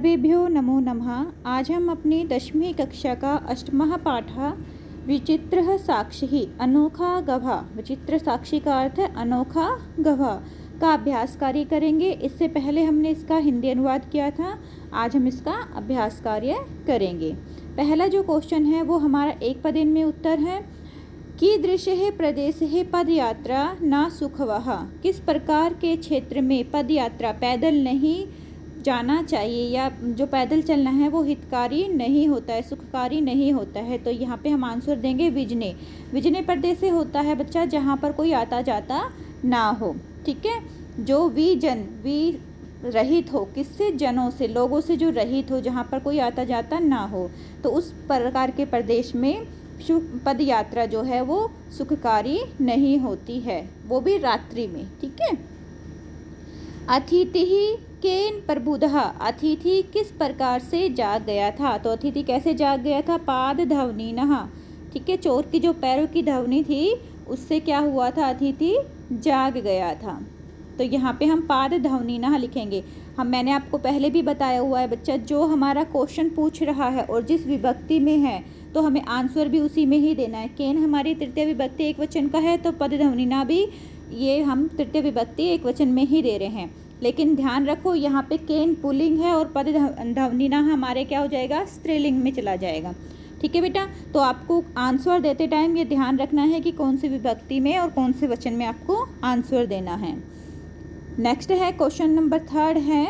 सर्वेभ्यो नमो नमः। आज हम अपनी 10वीं कक्षा का 8वां पाठ विचित्र साक्षी अनोखा गवाह, विचित्र साक्षी का अर्थ है अनोखा गवाह का अभ्यास कार्य करेंगे। इससे पहले हमने इसका हिंदी अनुवाद किया था, आज हम इसका अभ्यास कार्य करेंगे। पहला जो क्वेश्चन है वो हमारा एक पदेन में उत्तर है कि दृश्य है प्रदेश है पद यात्रा ना सुखवह। किस प्रकार के क्षेत्र में पद यात्रा पैदल नहीं जाना चाहिए या जो पैदल चलना है वो हितकारी नहीं होता है, सुखकारी नहीं होता है। तो यहाँ पे हम आंसर देंगे विजने। विजने प्रदेश से होता है बच्चा जहाँ पर कोई आता जाता ना हो। ठीक है, जो विजन रहित हो, किससे? जनों से, लोगों से जो रहित हो, जहाँ पर कोई आता जाता ना हो, तो उस प्रकार के प्रदेश में पद यात्रा जो है वो सुखकारी नहीं होती है, वो भी रात्रि में। ठीक है। अतिथि केन प्रबुधः, अतिथि किस प्रकार से जाग गया था? तो अतिथि कैसे जाग गया था? पाद ध्वनिनः। ठीक है, चोर की जो पैरों की ध्वनि थी उससे क्या हुआ था? अतिथि जाग गया था। तो यहाँ पे हम पाद ध्वनिनः लिखेंगे। मैंने आपको पहले भी बताया हुआ है बच्चा, जो हमारा क्वेश्चन पूछ रहा है और जिस विभक्ति में है तो हमें आंसर भी उसी में ही देना है। केन हमारी तृतीय विभक्ति एक वचन का है, तो पद ध्वनिना भी ये हम तृतीय विभक्ति एक वचन में ही दे रहे हैं। लेकिन ध्यान रखो यहाँ पे केन पुल्लिंग है और पद ध्वनिना हमारे क्या हो जाएगा? स्त्रीलिंग में चला जाएगा। ठीक है बेटा, तो आपको आंसर देते टाइम ये ध्यान रखना है कि कौन सी विभक्ति में और कौन से वचन में आपको आंसर देना है। नेक्स्ट है क्वेश्चन नंबर 3 है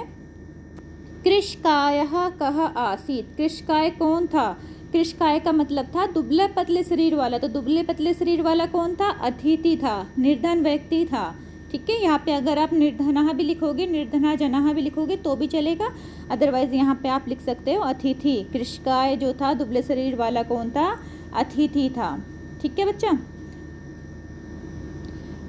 कृषकायः कः आसीत्। कृषकाय कौन था? कृषकाय का मतलब था दुबले पतले शरीर वाला। तो दुबले पतले शरीर वाला कौन था? अतिथि था, निर्धन व्यक्ति था। ठीक है, यहाँ पे अगर आप निर्धनः भी लिखोगे, निर्धना जनः भी लिखोगे तो भी चलेगा, अदरवाइज यहाँ पे आप लिख सकते हो अतिथि। कृषकाय जो था दुबले शरीर वाला कौन था? अतिथि था। ठीक है बच्चा।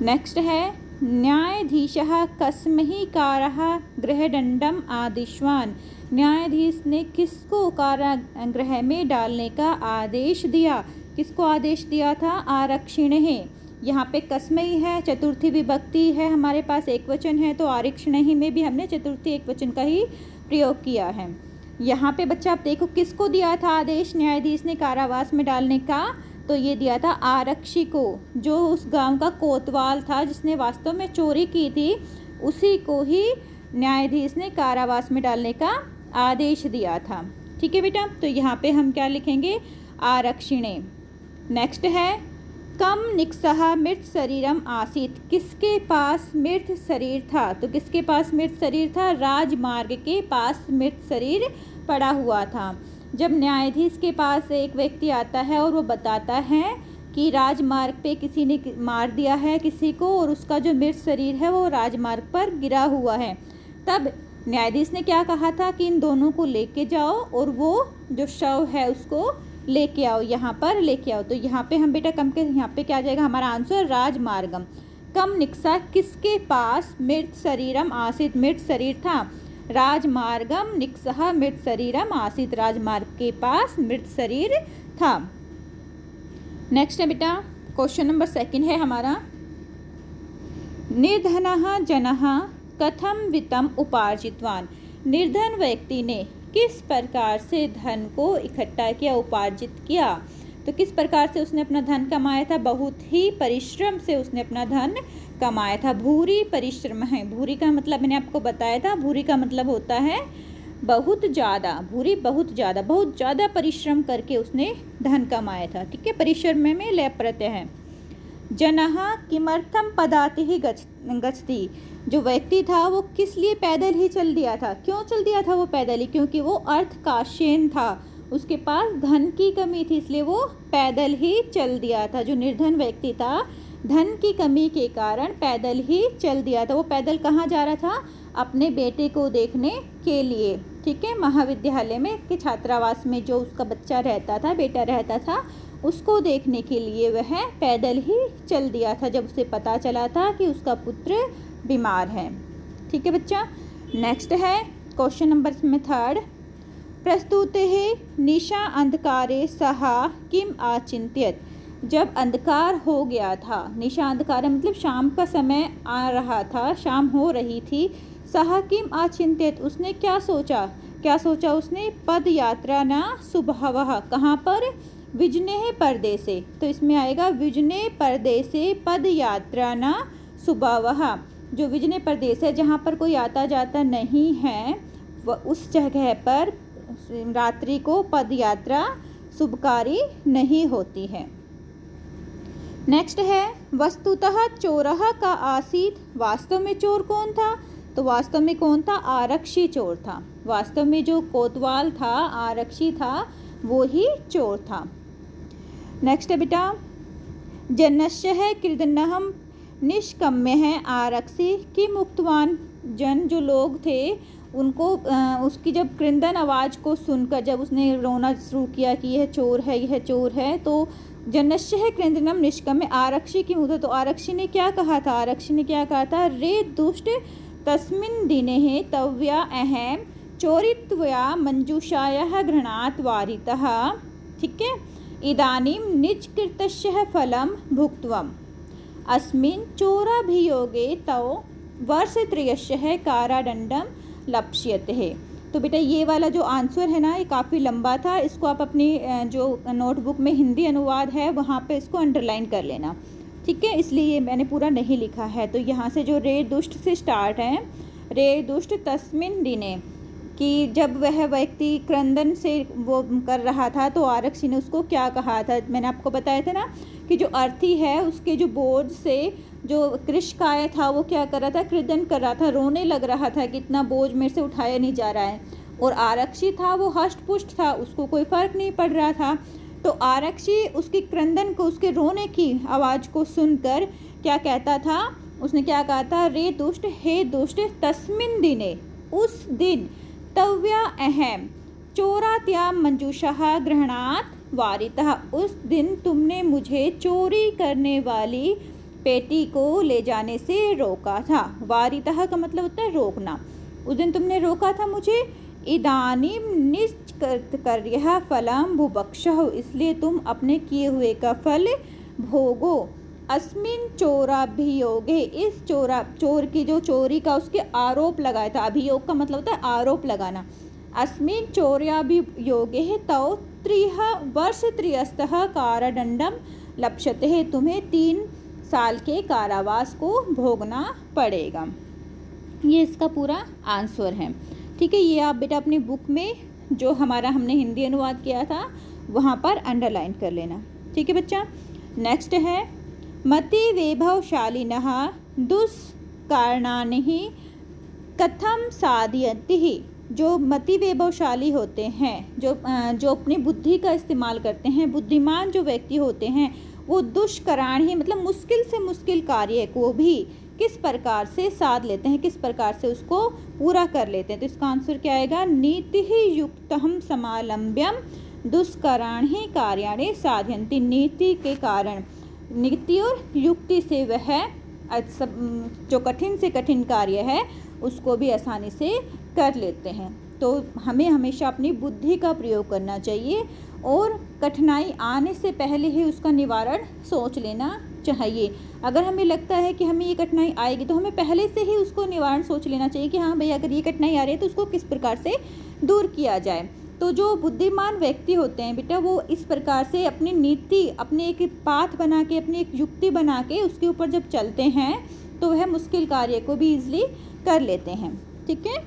नेक्स्ट है न्यायाधीशः कस्महि कारः गृहदंडम आदिशवान। न्यायाधीश ने किसको कारागृह में डालने का आदेश दिया? किसको आदेश दिया था? आरक्षिणे। यहाँ पे कस्मई है, चतुर्थी विभक्ति है, हमारे पास एक वचन है, तो आरक्षिणे में भी हमने चतुर्थी एक वचन का ही प्रयोग किया है। यहाँ पे बच्चा आप देखो किसको दिया था आदेश न्यायाधीश ने कारावास में डालने का? तो ये दिया था आरक्षी को, जो उस गांव का कोतवाल था जिसने वास्तव में चोरी की थी, उसी को ही न्यायाधीश ने कारावास में डालने का आदेश दिया था। ठीक है बेटा, तो यहाँ पे हम क्या लिखेंगे? आरक्षिणे। नेक्स्ट है कम निक्सः मृत शरीरम आसीत्। किसके पास मृत शरीर था? तो किसके पास मृत शरीर था? राजमार्ग के पास मृत शरीर पड़ा हुआ था। जब न्यायाधीश के पास एक व्यक्ति आता है और वो बताता है कि राजमार्ग पे किसी ने मार दिया है किसी को और उसका जो मृत शरीर है वो राजमार्ग पर गिरा हुआ है, तब न्यायाधीश ने क्या कहा था कि इन दोनों को लेके जाओ और वो जो शव है उसको लेके आओ, यहाँ पर लेके आओ। तो यहाँ पे हम बेटा कम के यहाँ पे क्या आ जाएगा हमारा आंसर? राजमार्गम। कम निक्सा किसके पास मृत शरीरम आसीत, मृत शरीर था? राजमार्गम निक्सः मृत शरीरम आसीत, राजमार्ग के पास मृत शरीर था। नेक्स्ट है बेटा क्वेश्चन नंबर 2 है हमारा निर्धनः जनः कथम वित्तम उपार्जितवान। निर्धन व्यक्ति ने किस प्रकार से धन को इकट्ठा किया, उपार्जित किया? तो किस प्रकार से उसने अपना धन कमाया था? बहुत ही परिश्रम से उसने अपना धन कमाया था। भूरी परिश्रम है। भूरी का मतलब मैंने आपको बताया था, भूरी का मतलब होता है बहुत ज़्यादा। भूरी बहुत ज़्यादा परिश्रम करके उसने धन कमाया था। ठीक है, परिश्रम में लय प्रत्यय है। जनः किमर्थम पदातिः गच्छति। जो व्यक्ति था वो किस लिए पैदल ही चल दिया था? क्यों चल दिया था वो पैदल ही? क्योंकि वो अर्थकाशीन था, उसके पास धन की कमी थी, इसलिए वो पैदल ही चल दिया था। जो निर्धन व्यक्ति था धन की कमी के कारण पैदल ही चल दिया था। वो पैदल कहाँ जा रहा था? अपने बेटे को देखने के लिए। ठीक है, महाविद्यालय में के छात्रावास में जो उसका बच्चा रहता था, बेटा रहता था, उसको देखने के लिए वह पैदल ही चल दिया था जब उसे पता चला था कि उसका पुत्र बीमार है। ठीक है बच्चा। नेक्स्ट है क्वेश्चन नंबर 3 प्रस्तुतेः निशा अंधकारे सः किम आचिंत्यत। जब अंधकार हो गया था, निशा अंधकार मतलब शाम का समय आ रहा था, शाम हो रही थी, सः किम आचिंत्यत उसने क्या सोचा? क्या सोचा उसने? पद यात्रा न सुबहवः, कहाँ पर? विजने परदेसे, तो इसमें आएगा विजने परदेसे पद यात्रा न सुबहवः। जो विजने परदेस है, जहाँ पर कोई आता जाता नहीं है, वह उस जगह पर रात्रि को पद यात्रा शुभकारी नहीं होती है। नेक्स्ट है वस्तुतः चोरः का आसीत, वास्तव में चोर कौन था? तो वास्तव में कौन था? आरक्षी चोर था। वास्तव में जो कोतवाल था, आरक्षी था, वो ही चोर था। नेक्स्ट है बेटा, जनस्य है कृदनहम निष्कम्य है आरक्षी की मुक्तवान। जन जो लोग थे उनको उसकी जब क्रंदन आवाज़ को सुनकर जब उसने रोना शुरू किया कि यह चोर है, यह चोर है, तो जनस्य है क्रंदनम निष्कम्य आरक्षी की मुक्त। तो आरक्षी ने क्या कहा था? आरक्षी ने क्या कहा था? रे दुष्ट तस्मिन् दिने तव्या अहम चोरित्वया मंजूषायाः घृणात् वारितः। ठीक है, इदानीं निजकृतस्य फलं भुक्त्वम् अस्मिन् चोराभियोगे तौ वर्षत्रयस्य कारादण्डं लप्स्यते। तो बेटा ये वाला जो आंसर है ना, ये काफ़ी लंबा था। इसको आप अपनी जो नोटबुक में हिंदी अनुवाद है वहाँ पे इसको अंडरलाइन कर लेना। ठीक है, इसलिए मैंने पूरा नहीं लिखा है। तो यहाँ से जो रे दुष्ट से स्टार्ट है, रे दुष्ट तस्मिन् दिने, कि जब वह व्यक्ति क्रंदन से वो कर रहा था तो आरक्षी ने उसको क्या कहा था? मैंने आपको बताया था ना कि जो अर्थी है उसके जो बोझ से जो कृषकाय था वो क्या कर रहा था? क्रंदन कर रहा था, रोने लग रहा था कि इतना बोझ मेरे से उठाया नहीं जा रहा है। और आरक्षी था वो हष्ट पुष्ट था, उसको कोई फ़र्क नहीं पड़ रहा था। तो आरक्षी उसकी क्रंदन को, उसके रोने की आवाज़ को सुनकर क्या कहता था? उसने क्या कहा था? रे दुष्ट, हे दुष्ट, तस्मिन् दिने, उस दिन, तव्या अहम चोरात्या मंजूषा ग्रहणात् वारितः, उस दिन तुमने मुझे चोरी करने वाली पेटी को ले जाने से रोका था। वारितः का मतलब होता है रोकना। उस दिन तुमने रोका था मुझे। इदानीं निष्कृतस्य फलं भुभक्षः, इसलिए तुम अपने किए हुए का फल भोगो। अस्मिन् चोराभियोगे, इस चोर की जो चोरी का उसके आरोप लगाया था। अभियोग का मतलब होता है आरोप लगाना। अस्मिन् चोराभियोगे तौ 3 वर्षत्रयस्थः कारादण्डं लप्स्यते, तुम्हें 3 साल के कारावास को भोगना पड़ेगा। ये इसका पूरा आंसर है। ठीक है, ये आप बेटा अपनी बुक में जो हमारा हमने हिंदी अनुवाद किया था वहाँ पर अंडरलाइन कर लेना। ठीक है बच्चा। नेक्स्ट है मति वैभवशालिनः दुष्कारणानि कथम साधयन्ति। जो मति वैभवशाली होते हैं, जो अपनी बुद्धि का इस्तेमाल करते हैं, बुद्धिमान जो व्यक्ति होते हैं, वो दुष्कराण ही मतलब मुश्किल से मुश्किल कार्य को भी किस प्रकार से साध लेते हैं, किस प्रकार से उसको पूरा कर लेते हैं। तो इसका आंसर क्या आएगा? नीति ही युक्तम समालंब्यम दुष्कराण ही कार्याणि साधयन्ति। नीति के कारण, नीति और युक्ति से वह जो कठिन से कठिन कार्य है उसको भी आसानी से कर लेते हैं। तो हमें हमेशा अपनी बुद्धि का प्रयोग करना चाहिए और कठिनाई आने से पहले ही उसका निवारण सोच लेना चाहिए। अगर हमें लगता है कि हमें ये कठिनाई आएगी तो हमें पहले से ही उसको निवारण सोच लेना चाहिए कि हाँ भाई अगर ये कठिनाई आ रही है तो उसको किस प्रकार से दूर किया जाए। तो जो बुद्धिमान व्यक्ति होते हैं बेटा वो इस प्रकार से अपनी नीति, अपनी एक पाथ बना के, अपनी एक युक्ति बना के उसके ऊपर जब चलते हैं तो वह मुश्किल कार्य को भी ईजिली कर लेते हैं। ठीक है,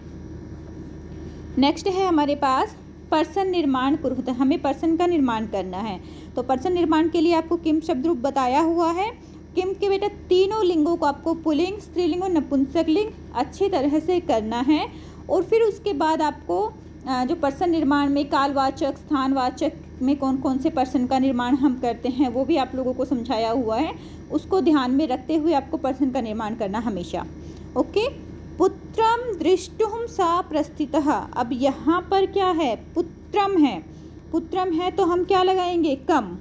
नेक्स्ट है हमारे पास पर्सन निर्माण कुरुत। हमें पर्सन का निर्माण करना है। तो पर्सन निर्माण के लिए आपको किम शब्द रूप बताया हुआ है। किम के बेटा तीनों लिंगों को आपको पुल्लिंग, स्त्रीलिंग और नपुंसक लिंग अच्छी तरह से करना है। और फिर उसके बाद आपको जो पर्सन निर्माण में कालवाचक, स्थानवाचक में कौन कौन से पर्सन का निर्माण हम करते हैं वो भी आप लोगों को समझाया हुआ है। उसको ध्यान में रखते हुए आपको पर्सन का निर्माण करना हमेशा। ओके, पुत्रम दृष्टुम सा प्रस्थितः। अब यहाँ पर क्या है? पुत्रम है। पुत्रम है तो हम क्या लगाएंगे? कम।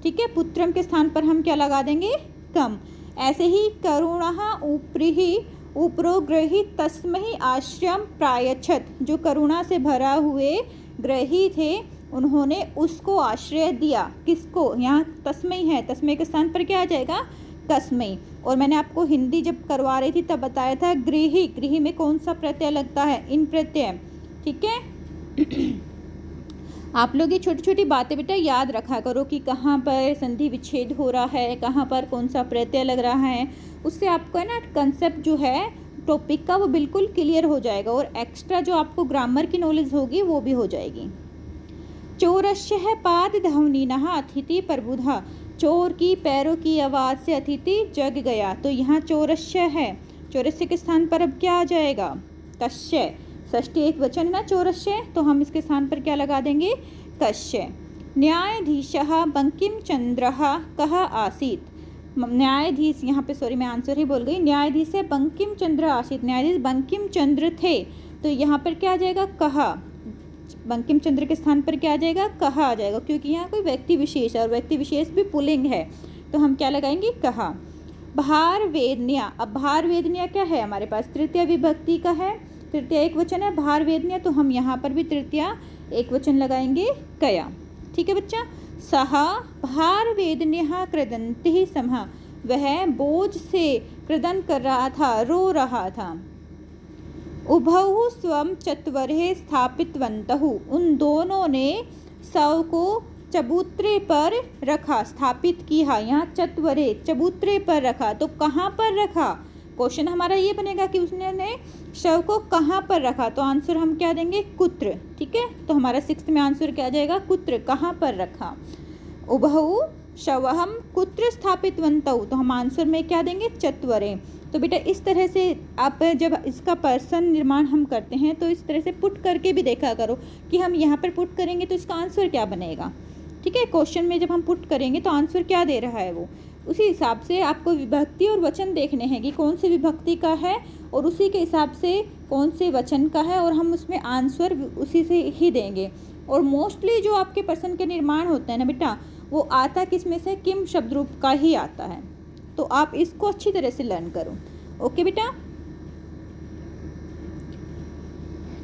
ठीक है, पुत्रम के स्थान पर हम क्या लगा देंगे? कम। ऐसे ही करुणः ऊपरी उपरो ग्रही तस्मै आश्रम प्रायच्छत। जो करुणा से भरा हुए ग्रही थे उन्होंने उसको आश्रय दिया। किसको? यहाँ तस्मै है, तस्मै के स्थान पर क्या आ जाएगा? तस्मै। और मैंने आपको हिंदी जब करवा रही थी तब बताया था गृही। गृही में कौन सा प्रत्यय लगता है? इन प्रत्यय। ठीक है, आप लोग ये छोटी छोटी बातें बेटा याद रखा करो कि कहाँ पर संधि विच्छेद हो रहा है, कहाँ पर कौन सा प्रत्यय लग रहा है। उससे आपका ना कंसेप्ट जो है टॉपिक का वो बिल्कुल क्लियर हो जाएगा और एक्स्ट्रा जो आपको ग्रामर की नॉलेज होगी वो भी हो जाएगी। चोरस्य पाद ध्वनिनः अतिथि प्रबुधा, चोर की पैरों की आवाज़ से अतिथि जग गया। तो यहाँ चोरस्य है, चोरस्य के स्थान पर अब क्या आ जाएगा? कस्य। षष्ठी एक वचन ना चोरस्य, तो हम इसके स्थान पर क्या लगा देंगे? कस्य। न्यायाधीशः बंकिमचंद्रः कः आसीत्। न्यायाधीश, यहाँ पे सॉरी मैं आंसर ही बोल गई, न्यायाधीश से बंकिमचंद्र आसीत्, न्यायाधीश बंकिमचंद्र थे। तो यहाँ पर क्या आ जाएगा? कहा। बंकिमचंद्र के स्थान पर क्या आ जाएगा? कहा आ जाएगा, क्योंकि यहाँ कोई व्यक्ति विशेष है और व्यक्ति विशेष भी पुल्लिंग है, तो हम क्या लगाएंगे? कहा। भार वेदन्या, अब भार वेदन्या क्या है हमारे पास? तृतीय विभक्ति का है, तृतीय एक वचन है भार वेदन्या, तो हम यहाँ पर भी तृतीय एक वचन लगाएंगे कया। ठीक है बच्चा। सह भार वेदन्यः क्रदन्ति समः, वह बोझ से क्रदन कर रहा था, रो रहा था। उभौ स्वं चत्वरे स्थापितवन्तः, उन दोनों ने शव को चबूतरे पर रखा, स्थापित किया। यहाँ चत्वरे चबूतरे पर रखा, तो कहाँ पर रखा? क्वेश्चन हमारा ये बनेगा कि उसने ने शव को कहाँ पर रखा, तो आंसर हम क्या देंगे? कुत्र। ठीक है, तो हमारा 6th में आंसर क्या जाएगा? कुत्र, कहाँ पर रखा। उभौ शवहम कुत्र स्थापितवन्तौ, तो हम आंसर में क्या देंगे? चत्वरे। तो बेटा इस तरह से आप जब इसका पर्सन निर्माण हम करते हैं तो इस तरह से पुट करके भी देखा करो कि हम यहाँ पर पुट करेंगे तो इसका आंसर क्या बनेगा। ठीक है, क्वेश्चन में जब हम पुट करेंगे तो आंसर क्या दे रहा है वो, उसी हिसाब से आपको विभक्ति और वचन देखने हैं कि कौन सी विभक्ति का है और उसी के हिसाब से कौन से वचन का है, और हम उसमें आंसर उसी से ही देंगे। और मोस्टली जो आपके पर्सन के निर्माण होते हैं ना बेटा, वो आता किस में से? किम शब्द रूप का ही आता है। तो आप इसको अच्छी तरह से लर्न करो। ओके बेटा।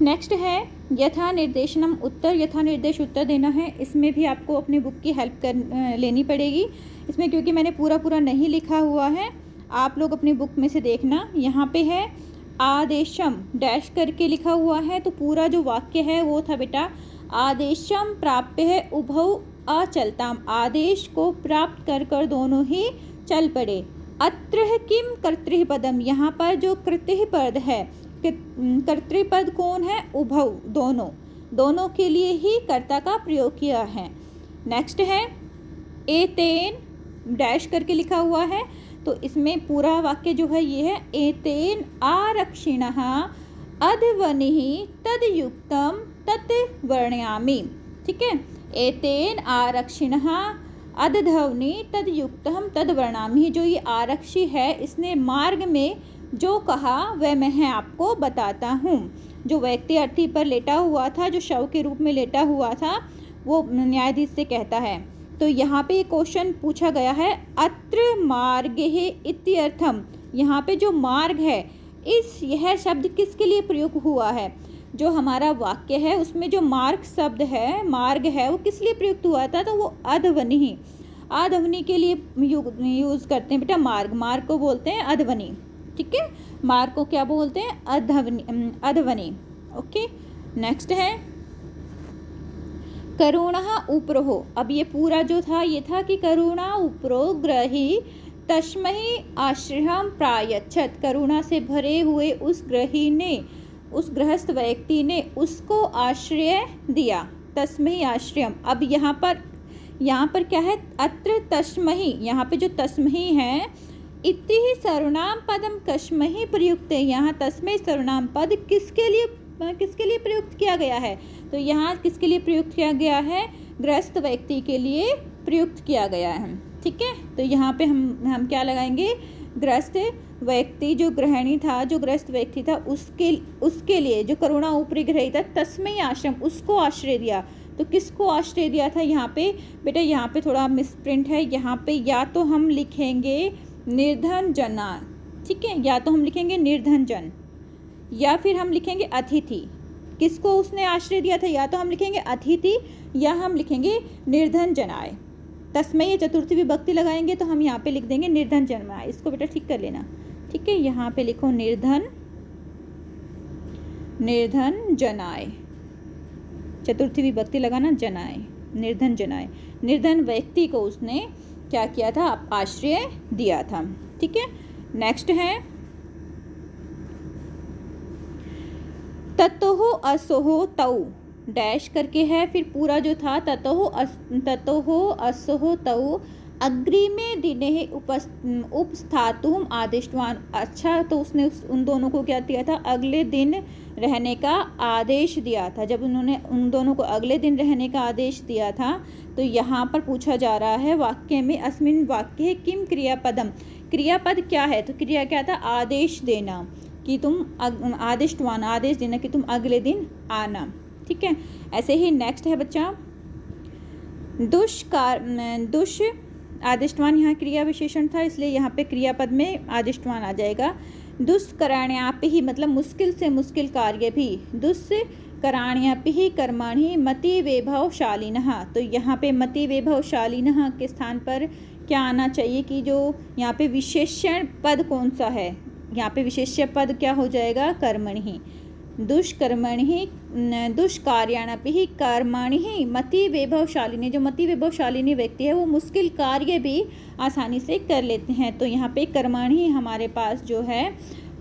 नेक्स्ट है यथा निर्देशनम उत्तर, यथा निर्देश उत्तर देना है। इसमें भी आपको अपनी बुक की हेल्प कर लेनी पड़ेगी इसमें, क्योंकि मैंने पूरा नहीं लिखा हुआ है। आप लोग अपनी बुक में से देखना, यहाँ पे है आदेशम डैश करके लिखा हुआ है, तो पूरा जो वाक्य है वो था बेटा आदेशम प्राप्य है उभौ अचलताम, आदेश को प्राप्त कर दोनों ही चल पड़े। अत्र किम कर्तृपदम, यहाँ पर जो कर्तृपद है, कर्तृपद कौन है? उभौ, दोनों के लिए ही कर्ता का प्रयोग किया है। नेक्स्ट है एतेन डैश करके लिखा हुआ है, तो इसमें पूरा वाक्य जो है ये है एतेन आरक्षिणः अध्वनिः तद्युक्तम तत् वर्णयामि। ठीक है, एतेन आरक्षिणः अध्वनि तद्युक्तम तद् वर्णयामि, जो ये आरक्षी है इसने मार्ग में जो कहा वह मैं आपको बताता हूँ। जो व्यक्ति अर्थी पर लेटा हुआ था, जो शव के रूप में लेटा हुआ था, वो न्यायाधीश से कहता है। तो यहाँ पे क्वेश्चन पूछा गया है अत्र मार्गे इत्यर्थम, यहाँ पे जो मार्ग है यह शब्द किसके लिए प्रयोग हुआ है? जो हमारा वाक्य है उसमें जो मार्ग शब्द है, मार्ग है, वो किस लिए प्रयुक्त हुआ था? तो वो अध्वनि, अध्वनि के लिए यूज़ करते हैं बेटा। मार्ग को बोलते हैं अध्वनि। ठीक है, मार्ग को क्या बोलते हैं? अध्वनि। ओके, नेक्स्ट है करुणा उपरो। अब ये पूरा जो था ये था कि करुणा उपरो ग्रही तस्मै आश्रयं प्रायच्छत, करुणा से भरे हुए उस ग्रही ने, उस गृहस्थ व्यक्ति ने उसको आश्रय दिया। तस्मै आश्रयम। अब यहाँ पर क्या है? अत्र तस्महि, यहाँ पे जो तस्महि है, इति ही सर्वनाम पदम कस्महि प्रयुक्त है। यहाँ तस्मै सर्वनाम पद किसके लिए प्रयुक्त किया गया है? तो यहाँ किसके लिए प्रयुक्त किया गया है? गृहस्थ व्यक्ति के लिए प्रयुक्त किया गया है। ठीक है, तो यहाँ पे हम क्या लगाएंगे? गृहस्थ व्यक्ति, जो गृहिणी था, जो गृहस्थ व्यक्ति था, उसके लिए जो करुणा ऊपरी ग्रही था, तस्मै आश्रम, उसको आश्रय दिया। तो किसको आश्रय दिया था? यहाँ पे बेटा यहाँ पे थोड़ा मिसप्रिंट है। यहाँ पे या तो हम लिखेंगे निर्धन जना, ठीक है, या तो हम लिखेंगे निर्धन जन, या फिर हम लिखेंगे अतिथि। किसको उसने आश्रय दिया था? या तो हम लिखेंगे अतिथि या हम लिखेंगे निर्धन जनाए। तस्मै चतुर्थी विभक्ति लगाएंगे तो हम यहाँ पे लिख देंगे निर्धन जनाए। इसको बेटा ठीक कर लेना। ठीक है, यहाँ पे लिखो निर्धन जनाए। चतुर्थी विभक्ति लगाना, जनाए, निर्धन जनाए, निर्धन व्यक्ति को उसने क्या किया था, आश्रय दिया था। ठीक है, नेक्स्ट है ततोह असोह तौ, डैश करके है, फिर पूरा जो था ततोह असोह तौ अग्रिमे दिने उपस्थातुम आदिष्टवान। अच्छा, तो उसने उन दोनों को क्या दिया था, अगले दिन रहने का आदेश दिया था। जब उन्होंने उन दोनों को अगले दिन रहने का आदेश दिया था, तो यहाँ पर पूछा जा रहा है वाक्य में, अस्मिन् वाक्ये किम क्रियापदम, क्रियापद क्या है, तो क्रिया क्या था, आदेश देना, कि तुम आदिष्टवान, आदेश देना कि तुम अगले दिन आना। ठीक है, ऐसे ही नेक्स्ट है बच्चा दुष आदिष्टवान, यहाँ क्रिया विशेषण था इसलिए यहाँ पे क्रियापद में आदिष्टवान आ जाएगा। दुष्कराण्यापि, मतलब मुश्किल से मुश्किल कार्य भी, दुष्कराण्यापि कर्माणि मति वैभवशालिनः, तो यहाँ पे मति वैभवशालिनः के स्थान पर क्या आना चाहिए कि जो यहाँ पे विशेषण पद कौन सा है, यहाँ पे विशेष्य पद क्या हो जाएगा, कर्मणि, दुष्कर्मणि दुष्कार्याणपि कर्माणि मति वैभवशालिनी, जो मति वैभवशालिनी व्यक्ति है वो मुश्किल कार्य भी आसानी से कर लेते हैं। तो यहाँ पे कर्माणि हमारे पास जो है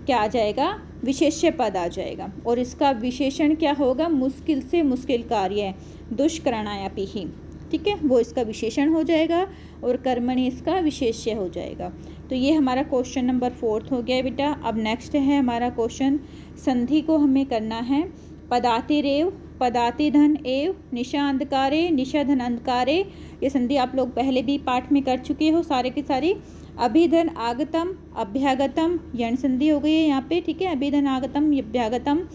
क्या आ जाएगा, विशेष्य पद आ जाएगा, और इसका विशेषण क्या होगा, मुश्किल से मुश्किल कार्य, दुष्करणायापि ही। ठीक है, वो इसका विशेषण हो जाएगा और कर्मणि इसका विशेष्य हो जाएगा। तो ये हमारा क्वेश्चन नंबर 4 हो गया बेटा। अब नेक्स्ट है हमारा क्वेश्चन, संधि को हमें करना है, पदातिरेव पदातिधन एव निशा अंधकारे निशा धन अंधकारे। ये संधि आप लोग पहले भी पाठ में कर चुके हो सारे की सारी। अभिधन आगतम अभ्यागतम, यण संधि हो गई है यहाँ पे। ठीक है, अभिधन आगतम अभ्यागतम,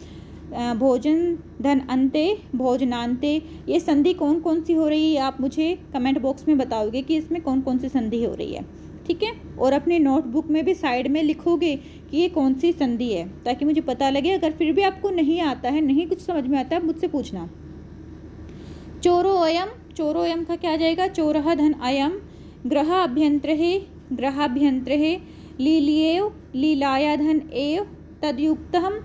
भोजन धन अंते भोजनांते। ये संधि कौन कौन सी हो रही है आप मुझे कमेंट बॉक्स में बताओगे कि इसमें कौन कौन सी संधि हो रही है। ठीक है, और अपने नोटबुक में भी साइड में लिखोगे कि ये कौन सी संधि है, ताकि मुझे पता लगे। अगर फिर भी आपको नहीं आता है, नहीं कुछ समझ में आता है, मुझसे पूछना। चोरोयम, चोरोयम का क्या आ जाएगा, चोरः धन अयम, ग्रहाभ्यंतरे लीलिएव लीलाया धन एव तदयुक्तम,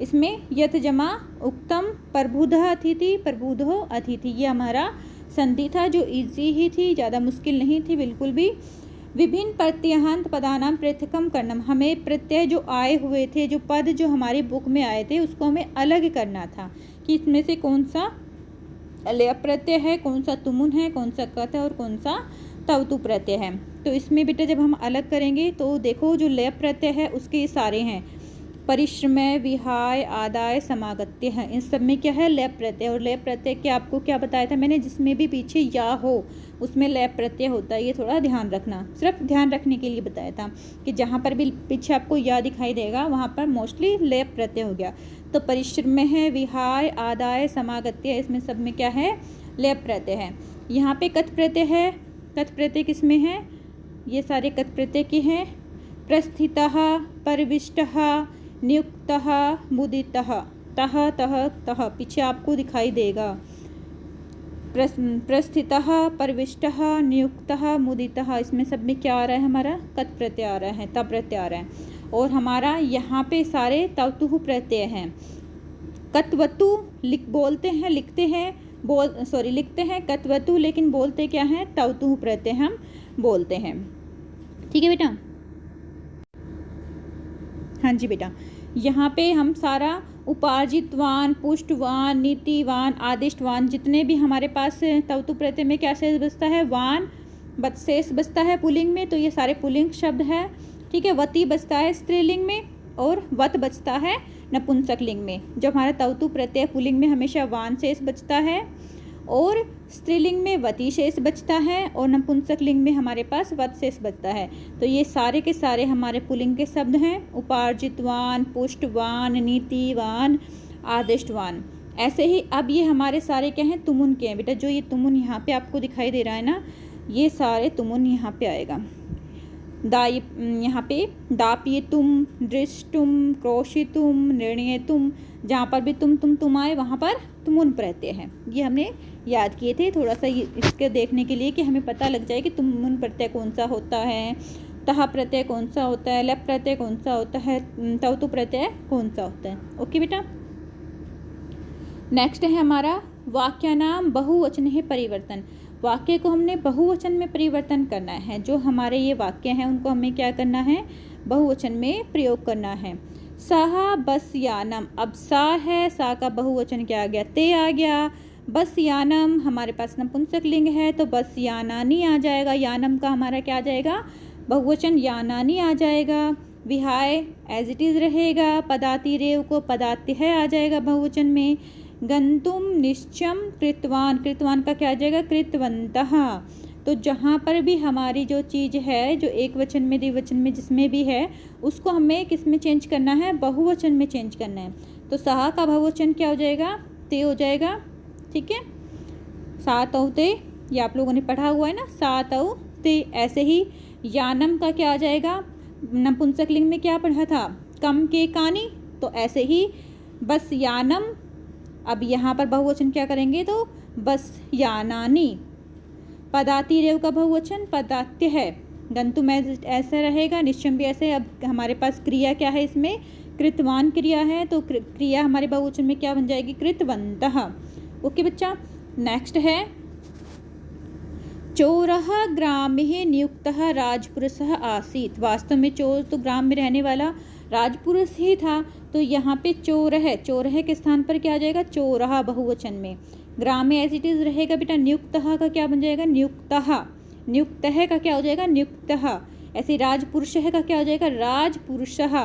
इसमें यथ जमा उक्तम प्रबुधः अतिथि प्रबुधो अतिथि। ये हमारा संधि था जो इजी ही थी, ज़्यादा मुश्किल नहीं थी बिल्कुल भी। विभिन्न प्रत्ययान्त पदानाम पृथकम करनम, हमें प्रत्यय जो आए हुए थे, जो पद जो हमारी बुक में आए थे, उसको हमें अलग करना था कि इसमें से कौन सा लय प्रत्यय है, कौन सा तुमुन है, कौन सा कत है और कौन सा तवतु प्रत्यय है। तो इसमें बेटा जब हम अलग करेंगे तो देखो जो लय प्रत्यय है उसके ये सारे हैं, परिश्रमय विहाय आदाय समागत्य है, इन सब में क्या है, लय प्रत्यय। और लय प्रत्यय के आपको क्या बताया था मैंने, जिसमें भी पीछे या हो उसमें लय प्रत्यय होता है। ये थोड़ा ध्यान रखना, सिर्फ ध्यान रखने के लिए बताया था कि जहाँ पर भी पीछे आपको या दिखाई देगा वहाँ पर मोस्टली लय प्रत्यय हो गया। तो परिश्रमय है, विहाय आदाय समागत्य, इसमें सब में क्या है, लय प्रत्यय है। यहाँ पे कत प्रत्यय है, कत प्रत्यय किसमें है, ये सारे कत प्रत्यय के हैं। प्रस्थितः परिविष्टः नियुक्तः मुदितः, तः तः तः पीछे आपको दिखाई देगा। प्रस्थितः परिविष्टः नियुक्तः मुदितः, इसमें सब में क्या आ रहा है, हमारा कत प्रत्यय आ रहा है, तब प्रत्यय आ रहा है। और हमारा यहाँ पे सारे तवतुः प्रत्यय हैं। कत्वतु बोलते हैं, लिखते हैं, लिखते हैं कत्वतु, लेकिन बोलते क्या हैं, तवतुः प्रत्यय हम बोलते हैं। ठीक है बेटा, हाँ जी बेटा, यहाँ पे हम सारा उपार्जितवान, पुष्टवान, नीतिवान, आदिष्टवान, जितने भी हमारे पास तवतु प्रत्यय में क्या शेष बचता है, वान शेष बचता है पुल्लिंग में, तो ये सारे पुल्लिंग शब्द है। ठीक है, वती बचता है स्त्रीलिंग में और वत बचता है नपुंसक लिंग में। जब हमारा तवतु प्रत्यय पुल्लिंग में हमेशा वान शेष बचता है और स्त्रीलिंग में वती शेष बचता है और नपुंसक लिंग में हमारे पास वत शेष बचता है। तो ये सारे के सारे हमारे पुल्लिंग के शब्द हैं, उपार्जितवान, पुष्टवान, नीतिवान, आदिष्टवान। ऐसे ही अब ये हमारे सारे क्या हैं, तुमुन के हैं बेटा। जो ये तुमुन यहाँ पे आपको दिखाई दे रहा है ना, ये सारे तुमुन यहाँ पे आएगा। दाय यहाँ पे दापयितुम, दृष्टुम, क्रोशितुम, निर्णयतुम, जहाँ पर भी तुम आए वहाँ पर तुमुन प्रत्यय है। ये हमने याद किए थे थोड़ा सा इसके देखने के लिए कि हमें पता लग जाए कि तुमुन प्रत्यय कौन सा होता है, तह प्रत्यय कौन सा होता है, लप प्रत्यय कौन सा होता है, तवतु प्रत्यय कौन सा होता है। ओके बेटा, नेक्स्ट है हमारा वाक्यानां बहुवचने परिवर्तन, वाक्य को हमने बहुवचन में परिवर्तन करना है। जो हमारे ये वाक्य हैं उनको हमें क्या करना है, बहुवचन में प्रयोग करना है। सहा बस यानम, अब सा है, सा का बहुवचन क्या आ गया, ते आ गया। बस यानम हमारे पास नपुंसक लिंग है तो बस यानानी आ जाएगा। यानम का हमारा क्या आ जाएगा, बहुवचन यानानी आ जाएगा। विहाय एज इट इज़ रहेगा। पदाति रेव को पदाति है आ जाएगा बहुवचन में। गंतुम निश्चम कृतवान, कृतवान का क्या आ जाएगा, कृतवंतः। तो जहाँ पर भी हमारी जो चीज़ है, जो एक वचन में द्विवचन में जिसमें भी है, उसको हमें किस में चेंज करना है, बहुवचन में चेंज करना है। तो सहा का बहुवचन क्या हो जाएगा, ते हो जाएगा। ठीक है, सात औ ते, ये आप लोगों ने पढ़ा हुआ है ना, सात औ ते। ऐसे ही यानम का क्या आ जाएगा, नपुंसक लिंग में क्या पढ़ा था, कम के कानी, तो ऐसे ही बस यानम। अब यहाँ पर बहुवचन क्या करेंगे, तो बस यानानी। पदाति रेव का बहुवचन पदात्य है। गंतुम ऐसा रहेगा, निश्चम भी ऐसे। अब हमारे पास क्रिया क्या है, इसमें कृतवान क्रिया है, तो क्रिया हमारे बहुवचन में क्या बन जाएगी, कृतवंतः। ओके बच्चा, नेक्स्ट है चोरः ग्रामे नियुक्तः राजपुरुषः आसीत्। वास्तव में चोर तो ग्राम में रहने वाला राजपुरुष ही था, तो यहाँ पे चोर है, चोर है के स्थान पर क्या आ जाएगा, चोरः बहुवचन में। ग्राम में एज इट इज रहेगा बेटा। नियुक्तः का क्या बन जाएगा, नियुक्तः। नियुक्त है का क्या हो जाएगा, नियुक्तः। ऐसे राजपुरुष है का क्या हो जाएगा, राजपुरुषः।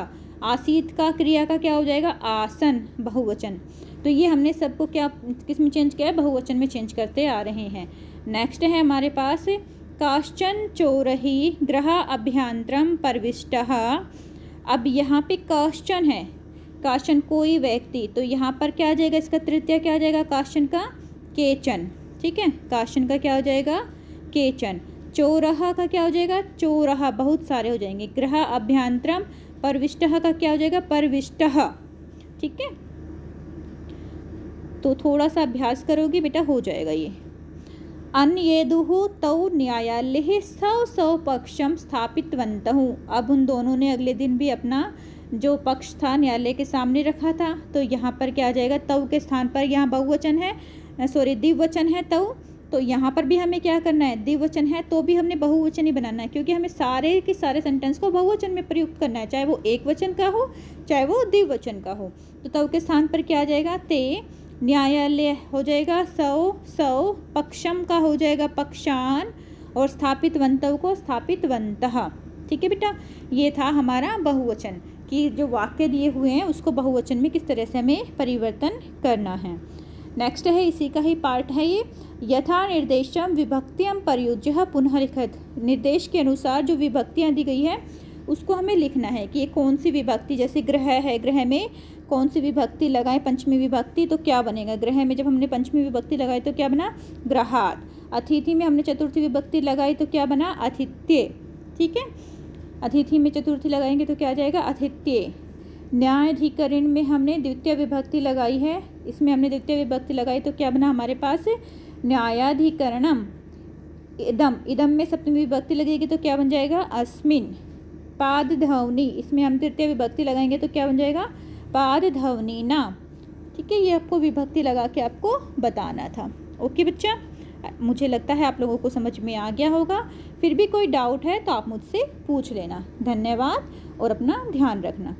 आसीत का क्रिया का क्या हो जाएगा, आसन बहुवचन। तो ये हमने सबको क्या किस में चेंज किया है, बहुवचन में चेंज करते आ रहे हैं। नेक्स्ट है हमारे पास काश्चन चोरही गृह अभ्यंतरम प्रविष्टः। अब यहाँ पे काश्चन है, काश्चन कोई व्यक्ति, तो यहाँ पर क्या आ जाएगा, इसका तृतीय क्या आ जाएगा, काश्चन का केचन। ठीक है, काश्चन का क्या हो जाएगा, केचन। चोरहा का क्या हो जाएगा, चोरहा, बहुत सारे हो जाएंगे। गृह अभ्यंतरम प्रविष्टः का क्या हो जाएगा, प्रविष्टः। ठीक है, तो थोड़ा सा अभ्यास करोगे बेटा हो जाएगा ये। अन्येदुः तौ न्यायालये सौ पक्षम स्थापितवन्तः। अब उन दोनों ने अगले दिन भी अपना जो पक्ष था न्यायालय के सामने रखा था, तो यहाँ पर क्या आ जाएगा, तौ के स्थान पर यहाँ बहुवचन है, सॉरी द्विवचन है तौ, तो यहाँ पर भी हमें क्या करना है, द्विवचन है तो भी हमने बहुवचन ही बनाना है, क्योंकि हमें सारे के सारे सेंटेंस को बहुवचन में प्रयुक्त करना है, चाहे वो एक वचन का हो चाहे वो द्विवचन का हो। तो तौ के स्थान पर क्या आ जाएगा, ते। न्यायालय हो जाएगा सौ, पक्षम का हो जाएगा पक्षान, और स्थापितवन्तौ को स्थापितवन्तः। ठीक है बेटा, ये था हमारा बहुवचन कि जो वाक्य दिए हुए हैं उसको बहुवचन में किस तरह से हमें परिवर्तन करना है। नेक्स्ट है, इसी का ही पार्ट है ये। यथा निर्देशम विभक्तियम प्रयुज्य पुनः लिखत। निर्देश के अनुसार जो विभक्तियाँ दी गई है उसको हमें लिखना है कि ये कौन सी विभक्ति, जैसे ग्रह है, ग्रह में कौन सी विभक्ति लगाए, पंचमी विभक्ति, तो क्या बनेगा, ग्रह में जब हमने पंचमी विभक्ति लगाई तो क्या बना, ग्रहात। अतिथि में हमने चतुर्थी विभक्ति लगाई तो क्या बना, अतिथ्य। ठीक है, अतिथि में चतुर्थी लगाएंगे तो क्या आ जाएगा, अतिथ्य। न्यायाधिकरण में हमने द्वितीय विभक्ति लगाई है, इसमें हमने द्वितीय विभक्ति लगाई तो क्या बना हमारे पास, न्यायाधिकरणम। इदम, इदम में सप्तमी विभक्ति लगेगी तो क्या बन जाएगा, अस्मिन। पादध्वनि, इसमें हम तृतीय विभक्ति लगाएंगे तो क्या बन जाएगा, पादध्वनि ना। ठीक है, ये आपको विभक्ति लगा के आपको बताना था। ओके बच्चा, मुझे लगता है आप लोगों को समझ में आ गया होगा। फिर भी कोई डाउट है तो आप मुझसे पूछ लेना। धन्यवाद और अपना ध्यान रखना।